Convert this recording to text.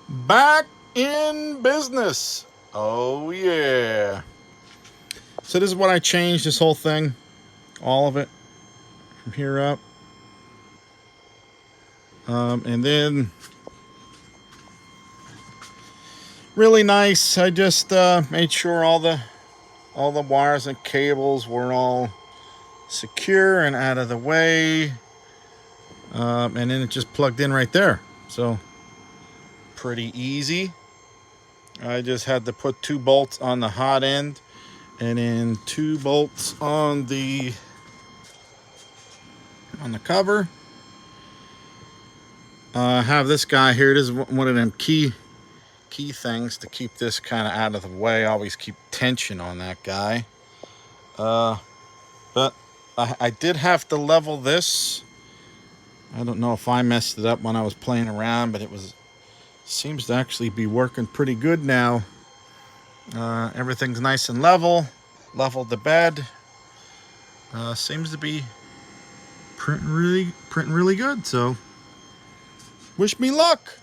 Back in business. Oh yeah. So this is what I changed, this whole thing, all of it from here up. And then really nice, I just made sure all the wires and cables were all secure and out of the way. And then it just plugged in right there. So pretty easy. I just had to put 2 bolts on the hot end and then 2 bolts on the cover. I have this guy here. This is one of them key things to keep this kind of out of the way. Always keep tension on that guy. But I did have to level this. I don't know if I messed it up when I was playing around, but seems to actually be working pretty good now. Everything's nice and level. Leveled the bed. Seems to be printing really good. So wish me luck.